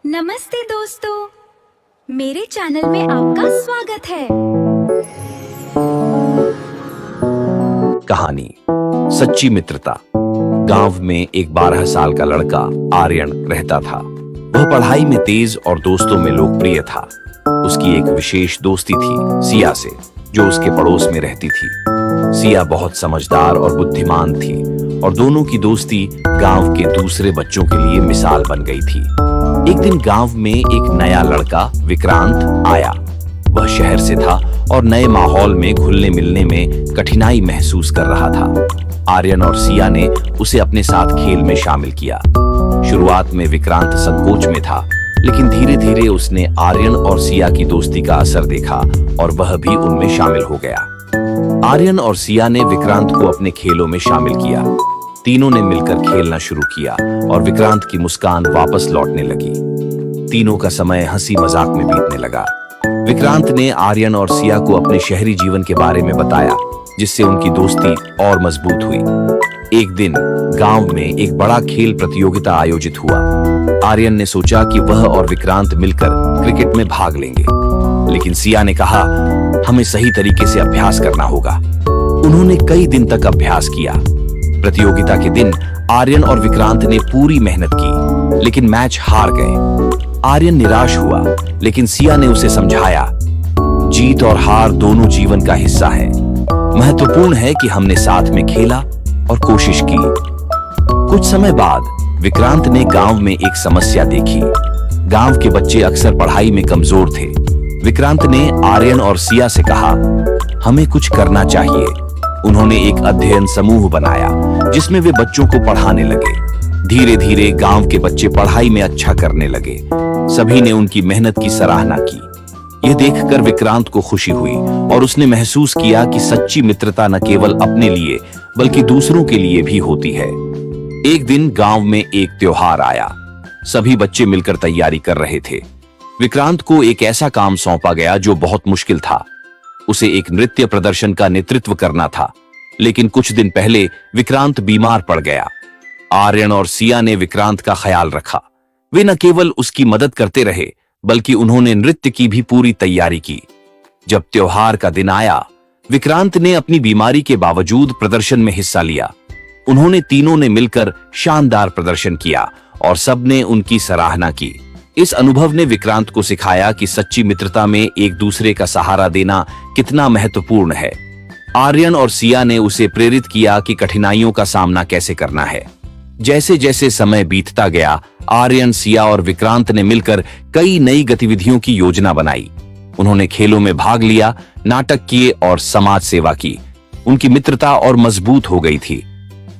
नमस्ते दोस्तों, मेरे चैनल में आपका स्वागत है। कहानी सच्ची मित्रता। गांव में एक 12 साल का लड़का आर्यन रहता था। वह पढ़ाई में तेज और दोस्तों में लोकप्रिय था। उसकी एक विशेष दोस्ती थी सिया से, जो उसके पड़ोस में रहती थी। सिया बहुत समझदार और बुद्धिमान थी और दोनों की दोस्ती गांव के दूसरे बच्चों के लिए मिसाल बन गई थी। एक दिन गांव में एक नया लड़का विक्रांत आया। वह शहर से था और नए माहौल में घुलने मिलने में कठिनाई महसूस कर रहा था। आर्यन और सिया ने उसे अपने साथ खेल में शामिल किया। शुरुआत में विक्रांत संकोच में था, लेकिन धीरे धीरे उसने आर्यन और सिया की दोस्ती का असर देखा और वह भी उनमें शामिल हो गया। आर्यन और सिया ने विक्रांत को अपने खेलों में शामिल किया। तीनों ने मिलकर खेलना शुरू किया और विक्रांत की मुस्कान वापस लौटने लगी। तीनों का समय हंसी मजाक में बीतने लगा। विक्रांत ने आर्यन और सिया को अपने शहरी जीवन के बारे में बताया, जिससे उनकी दोस्ती और मजबूत हुई। एक दिन गांव में एक बड़ा खेल प्रतियोगिता आयोजित हुआ। आर्यन ने सोचा कि वह और विक्रांत मिलकर क्रिकेट में भाग लेंगे, लेकिन सिया ने कहा, हमें सही तरीके से अभ्यास करना होगा। उन्होंने कई दिन तक अभ्यास किया। प्रतियोगिता के दिन आर्यन और विक्रांत ने पूरी मेहनत की, लेकिन मैच हार गए। आर्यन निराश हुआ, लेकिन सिया ने उसे समझाया, जीत और हार दोनों जीवन का हिस्सा है। महत्वपूर्ण है कि हमने साथ में खेला और कोशिश की। कुछ समय बाद विक्रांत ने गांव में एक समस्या देखी। गांव के बच्चे अक्सर पढ़ाई में कमजोर थे। विक्रांत ने आर्यन और सिया से कहा, हमें कुछ करना चाहिए। उन्होंने एक अध्ययन समूह बनाया, जिसमें वे बच्चों को पढ़ाने लगे। धीरे धीरे गांव के बच्चे पढ़ाई में अच्छा करने लगे। सभी ने उनकी मेहनत की सराहना की। यह देखकर विक्रांत को खुशी हुई और उसने महसूस किया कि सच्ची मित्रता न केवल अपने लिए बल्कि दूसरों के लिए भी होती है। एक दिन गांव में एक त्योहार आया। सभी बच्चे मिलकर तैयारी कर रहे थे। विक्रांत को एक ऐसा काम सौंपा गया जो बहुत मुश्किल था। उसे एक नृत्य प्रदर्शन का नेतृत्व करना था, लेकिन कुछ दिन पहले विक्रांत बीमार पड़ गया। आर्यन और सिया ने विक्रांत का ख्याल रखा। वे न केवल उसकी मदद करते रहे, बल्कि उन्होंने नृत्य की भी पूरी तैयारी की। जब त्योहार का दिन आया, विक्रांत ने अपनी बीमारी के बावजूद प्रदर्शन में हिस्सा लिया। उन्होंने तीनों ने मिलकर शानदार प्रदर्शन किया और सबने उनकी सराहना की। इस अनुभव ने विक्रांत को सिखाया कि सच्ची मित्रता में एक दूसरे का सहारा देना कितना महत्वपूर्ण है। आर्यन और सिया ने उसे प्रेरित किया कि कठिनाइयों का सामना कैसे करना है। जैसे जैसे समय बीतता गया, आर्यन, सिया और विक्रांत ने मिलकर कई नई गतिविधियों की योजना बनाई। उन्होंने खेलों में भाग लिया, नाटक किए और समाज सेवा की। उनकी मित्रता और मजबूत हो गई थी।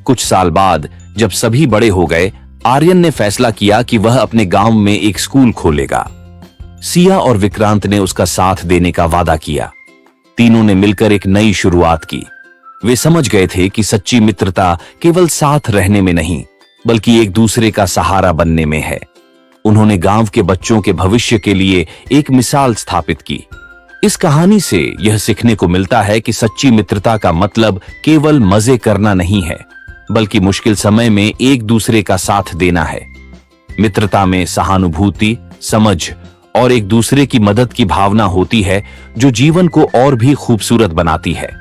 कुछ साल बाद जब सभी बड़े हो गए, आर्यन ने फैसला किया कि वह अपने गांव में एक स्कूल खोलेगा। सिया और विक्रांत ने उसका साथ देने का वादा किया। तीनों ने मिलकर एक नई शुरुआत की। वे समझ गए थे कि सच्ची मित्रता केवल साथ रहने में नहीं, बल्कि एक दूसरे का सहारा बनने में है। उन्होंने गांव के बच्चों के भविष्य के लिए एक मिसाल स्थापित की। इस कहानी से यह सीखने को मिलता है कि सच्ची मित्रता का मतलब केवल मजे करना नहीं है, बल्कि मुश्किल समय में एक दूसरे का साथ देना है। मित्रता में सहानुभूति, समझ और एक दूसरे की मदद की भावना होती है, जो जीवन को और भी खूबसूरत बनाती है।